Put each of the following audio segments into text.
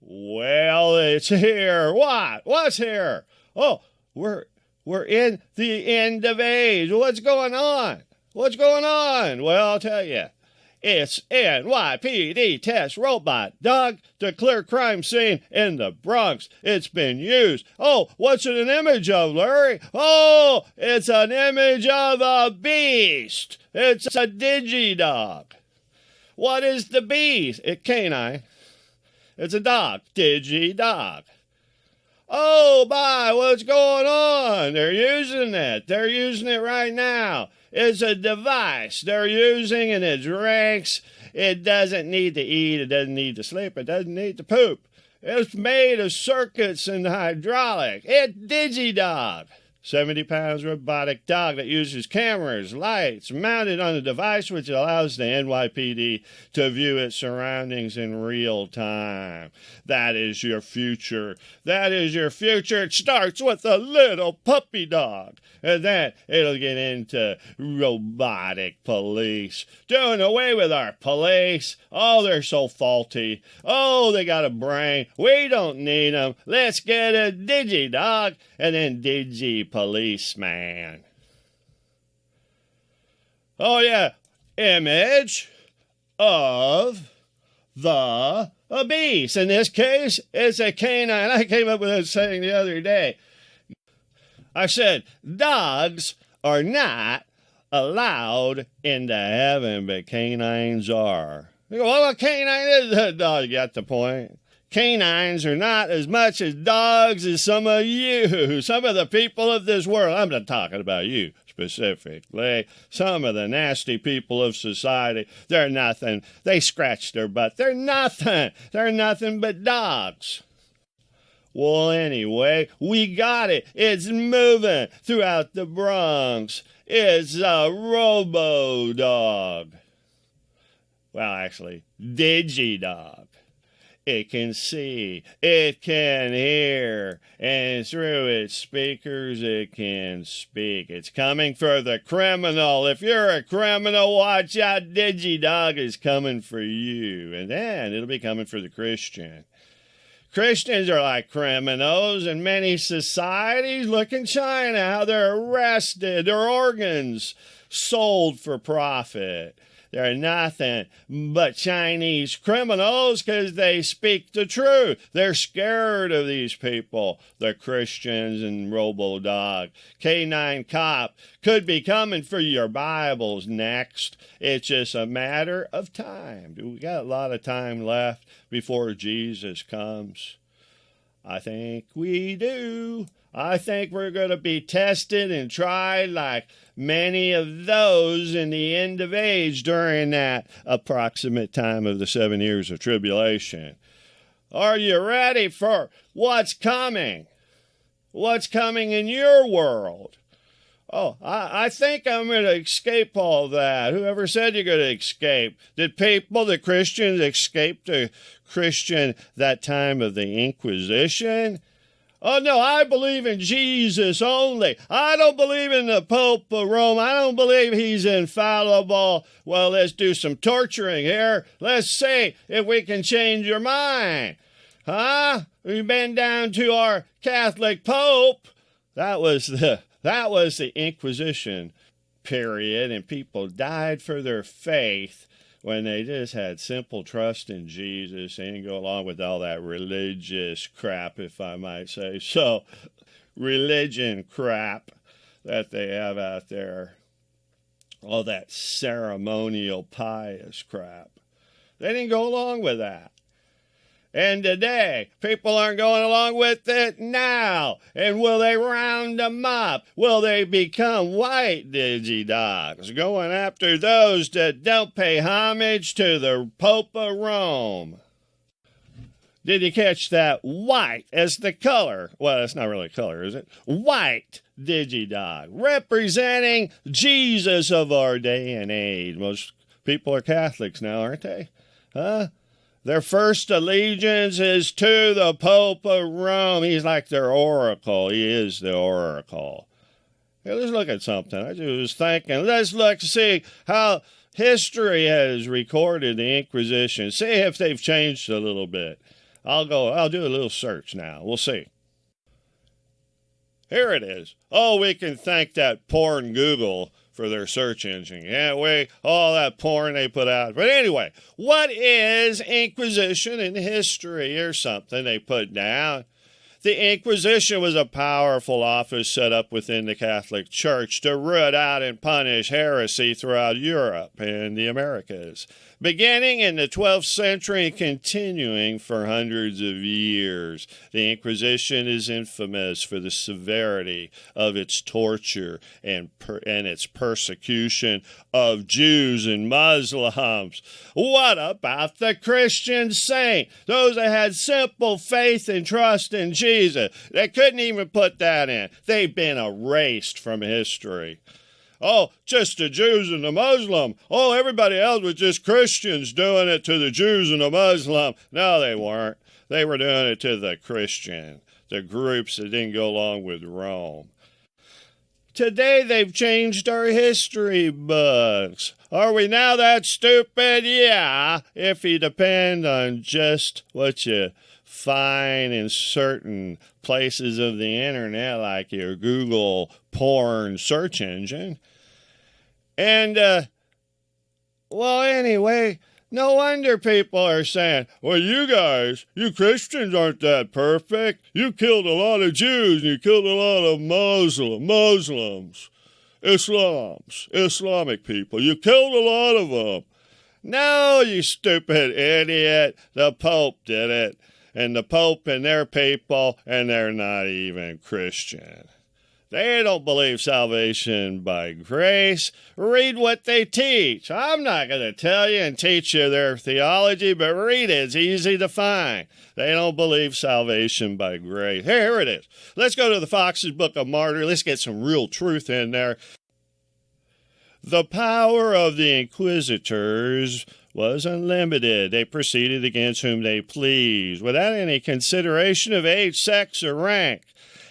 Well, it's here. What? What's here? Oh, we're in the end of age. What's going on? What's going on? Well, I'll tell you. It's NYPD test robot dog to clear crime scene in the Bronx. It's been used. Oh, what's it an image of, Larry? Oh, it's an image of a beast. It's a Digidog. What is the beast? It's canine. It's a dog. Digidog. Oh, my, what's going on? They're using it. They're using it right now. It's a device they're using and it drinks. It doesn't need to eat. It doesn't need to sleep. It doesn't need to poop. It's made of circuits and hydraulic. It's Digidog. 70 pounds robotic dog that uses cameras, lights, mounted on a device which allows the NYPD to view its surroundings in real time. That is your future. That is your future. It starts with a little puppy dog. And then it'll get into robotic police. Doing away with our police. Oh, they're so faulty. Oh, they got a brain. We don't need them. Let's get a Digidog and then Digi-policeman. Oh, yeah. Image of the beast. In this case, it's a canine. I came up with that saying the other day. I said, dogs are not allowed into heaven, but canines are. You go, well, a canine is a dog. You got the point. Canines are not as much as dogs as some of you, some of the people of this world. I'm not talking about you specifically. Some of the nasty people of society, they're nothing. They scratch their butt. They're nothing. They're nothing but dogs. Well, anyway, we got it. It's moving throughout the Bronx. It's a robo-dog. Well, actually, Digidog. It can see, it can hear, and through its speakers it can speak. It's coming for the criminal. If you're a criminal, watch out. Digidog is coming for you. And then it'll be coming for the Christian. Christians are like criminals in many societies. Look in China, how they're arrested, their organs sold for profit. They're nothing but Chinese criminals because they speak the truth. They're scared of these people, the Christians and Robo-Dog. K9 Cop could be coming for your Bibles next. It's just a matter of time. We got a lot of time left before Jesus comes. I think we do. I think we're going to be tested and tried like many of those in the end of age during that approximate time of the 7 years of tribulation. Are you ready for what's coming? What's coming in your world? Oh, I think I'm going to escape all that. Whoever said you're going to escape? Did people, the Christians, escape the Christian that time of the Inquisition? Oh, no, I believe in Jesus only. I don't believe in the Pope of Rome. I don't believe he's infallible. Well, let's do some torturing here. Let's see if we can change your mind. Huh? We've been down to our Catholic Pope. That was the Inquisition period, and people died for their faith when they just had simple trust in Jesus and go along with all that religious crap, if I might say so. Religion crap that they have out there. All that ceremonial, pious crap. They didn't go along with that. And today, people aren't going along with it now. And will they round them up? Will they become white Digidogs, going after those that don't pay homage to the Pope of Rome? Did you catch that? White as the color. Well, it's not really color, is it? White Digidog, representing Jesus of our day and age. Most people are Catholics now, aren't they? Huh? Their first allegiance is to the Pope of Rome. He's like their oracle. He is the oracle. Hey, let's look at something. I was thinking, let's look to see how history has recorded the Inquisition. See if they've changed a little bit. I'll do a little search now. We'll see. Here it is. Oh, we can thank that porn Google for their search engine. Can't we? All that porn they put out. But anyway, what is Inquisition in history? Here's something they put down. The Inquisition was a powerful office set up within the Catholic Church to root out and punish heresy throughout Europe and the Americas, beginning in the 12th century and continuing for hundreds of years. The Inquisition is infamous for the severity of its torture and its persecution of Jews and Muslims. What about the Christian saint? Those that had simple faith and trust in Jesus. They couldn't even put that in. They've been erased from history. Oh, just the Jews and the Muslim. Oh, everybody else was just Christians doing it to the Jews and the Muslim. No, they weren't. They were doing it to the Christian, the groups that didn't go along with Rome. Today they've changed our history books. Are we now that stupid? Yeah, if you depend on just what you find in certain places of the internet, like your Google porn search engine. And, well, anyway, no wonder people are saying, well, you Christians aren't that perfect. You killed a lot of Jews and you killed a lot of Muslims, Islamic people. You killed a lot of them. No, you stupid idiot. The Pope did it. And the Pope and their people, and they're not even Christian. They don't believe salvation by grace. Read what they teach. I'm not going to tell you and teach you their theology, but read it. It's easy to find. They don't believe salvation by grace. Here it is. Let's go to the Fox's Book of Martyr. Let's get some real truth in there. The power of the inquisitors was unlimited. They proceeded against whom they pleased, without any consideration of age, sex, or rank.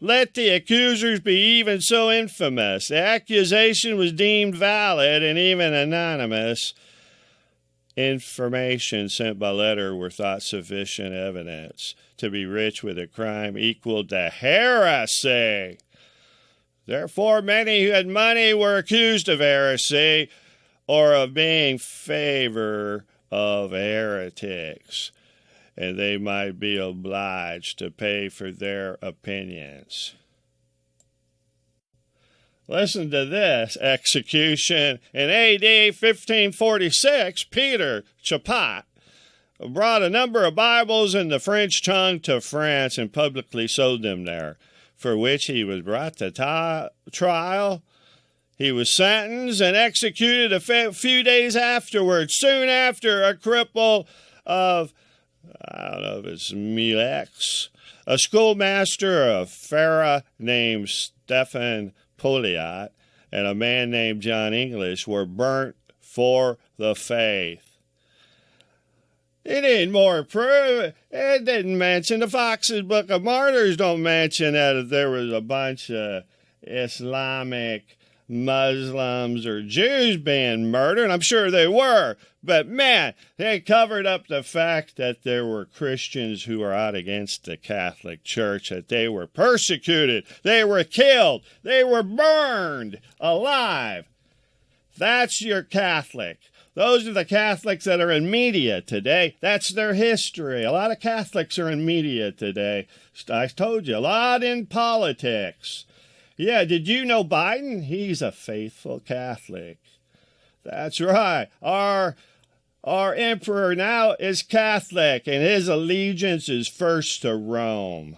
Let the accusers be even so infamous. The accusation was deemed valid, and even anonymous information sent by letter were thought sufficient evidence to be rich with a crime equal to heresy. Therefore, many who had money were accused of heresy, or of being favor of heretics, and they might be obliged to pay for their opinions. Listen to this execution. In A.D. 1546, Peter Chapat brought a number of Bibles in the French tongue to France and publicly sold them there, for which he was brought to trial. He was sentenced and executed a few days afterwards. Soon after, a cripple of, I don't know if it's Milex, a schoolmaster of Farah named Stephen Poliat, and a man named John English were burnt for the faith. It ain't more proof. It didn't mention the Fox's Book of Martyrs. Don't mention that there was a bunch of Islamic Muslims or Jews being murdered. I'm sure they were. But man, they covered up the fact that there were Christians who were out against the Catholic Church, that they were persecuted, they were killed, they were burned alive. That's your Catholic. Those are the Catholics that are in media today. That's their history. A lot of Catholics are in media today. I told you, a lot in politics. Yeah, did you know Biden? He's a faithful Catholic. That's right. Our emperor now is Catholic, and his allegiance is first to Rome.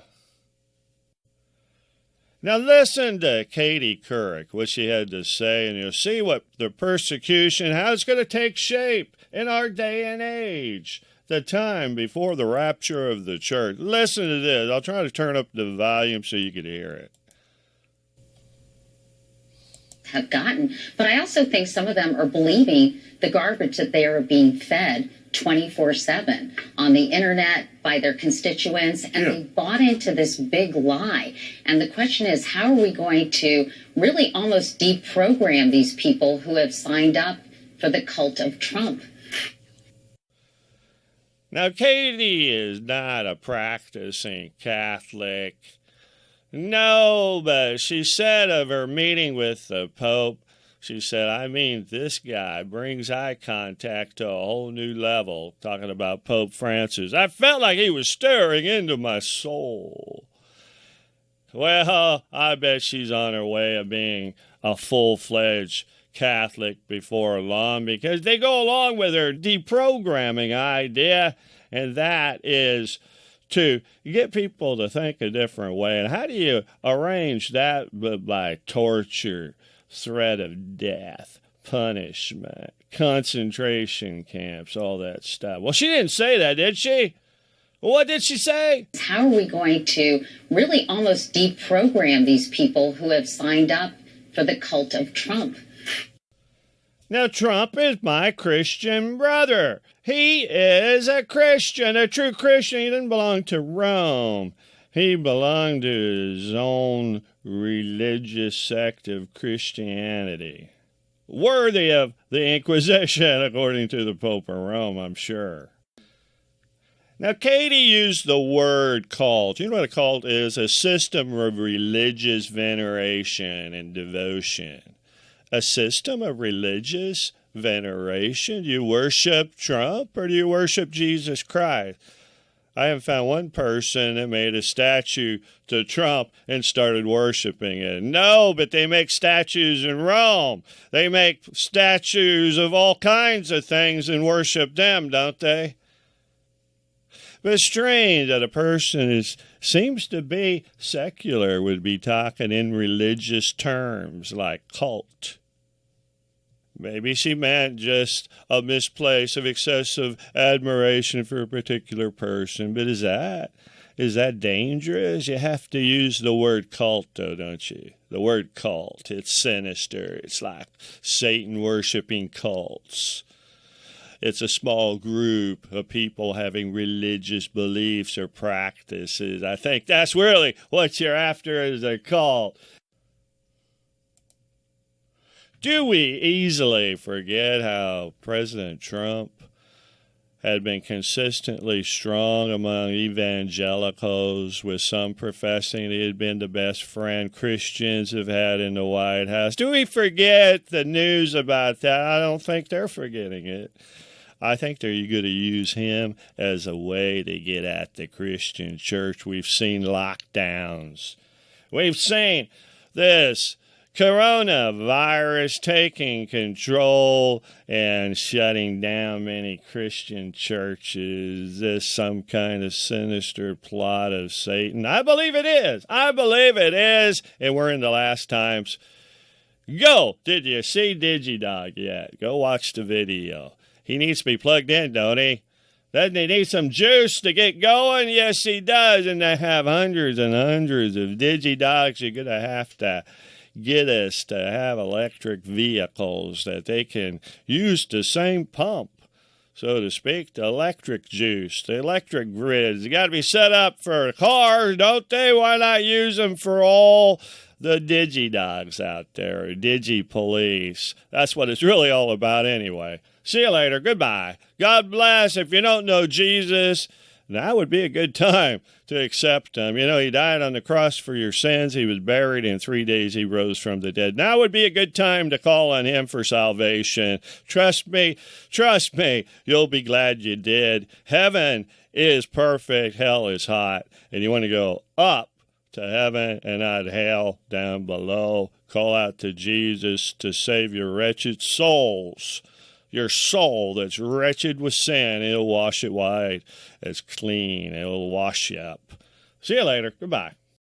Now listen to Katie Couric, what she had to say, and you'll see what the persecution, how it's going to take shape in our day and age, the time before the rapture of the church. Listen to this. I'll try to turn up the volume so you can hear it. Have gotten, but I also think some of them are believing the garbage that they are being fed 24/7 on the internet by their constituents, and they bought into this big lie. And the question is, how are we going to really almost deprogram these people who have signed up for the cult of Trump? Now, Katie is not a practicing Catholic. No, but she said of her meeting with the Pope, she said, I mean, this guy brings eye contact to a whole new level, talking about Pope Francis. I felt like he was staring into my soul. Well, I bet she's on her way of being a full-fledged Catholic before long, because they go along with her deprogramming idea, and that is to get people to think a different way. And how do you arrange that but by torture, threat of death, punishment, concentration camps, all that stuff? Well, she didn't say that, did she? What did she say? How are we going to really almost deprogram these people who have signed up for the cult of Trump? Now, Trump is my Christian brother. He is a Christian, a true Christian. He didn't belong to Rome. He belonged to his own religious sect of Christianity. Worthy of the Inquisition, according to the Pope of Rome, I'm sure. Now, Katie used the word cult. You know what a cult is? A system of religious veneration and devotion. A system of religious veneration? Do you worship Trump or do you worship Jesus Christ? I haven't found one person that made a statue to Trump and started worshiping it. No, but they make statues in Rome. They make statues of all kinds of things and worship them, don't they? But it's strange that a person seems to be secular would be talking in religious terms like cult. Maybe she meant just a misplace of excessive admiration for a particular person. But is that dangerous? You have to use the word cult, though, don't you? The word cult. It's sinister. It's like Satan-worshiping cults. It's a small group of people having religious beliefs or practices. I think that's really what you're after is a cult. Do we easily forget how President Trump had been consistently strong among evangelicals, with some professing he had been the best friend Christians have had in the White House? Do we forget the news about that? I don't think they're forgetting it. I think they're going to use him as a way to get at the Christian church. We've seen lockdowns. We've seen this coronavirus taking control and shutting down many Christian churches. Is this some kind of sinister plot of Satan? I believe it is. I believe it is. And we're in the last times. Go. Did you see Digidog yet? Go watch the video. He needs to be plugged in, don't he? Doesn't he need some juice to get going? Yes, he does. And they have hundreds and hundreds of Digidogs. You're going to have to get us to have electric vehicles that they can use the same pump, so to speak, the electric juice, the electric grids. They got to be set up for cars, don't they? Why not use them for all the Digidogs out there, or Digi-police? That's what it's really all about anyway. See you later. Goodbye. God bless. If you don't know Jesus, now would be a good time to accept him. You know, he died on the cross for your sins. He was buried. In 3 days he rose from the dead. Now would be a good time to call on him for salvation. Trust me, you'll be glad you did. Heaven is perfect. Hell is hot. And you want to go up to heaven and not hell down below. Call out to Jesus to save your wretched souls. Your soul that's wretched with sin, it'll wash it white. It's clean. It'll wash you up. See you later. Goodbye.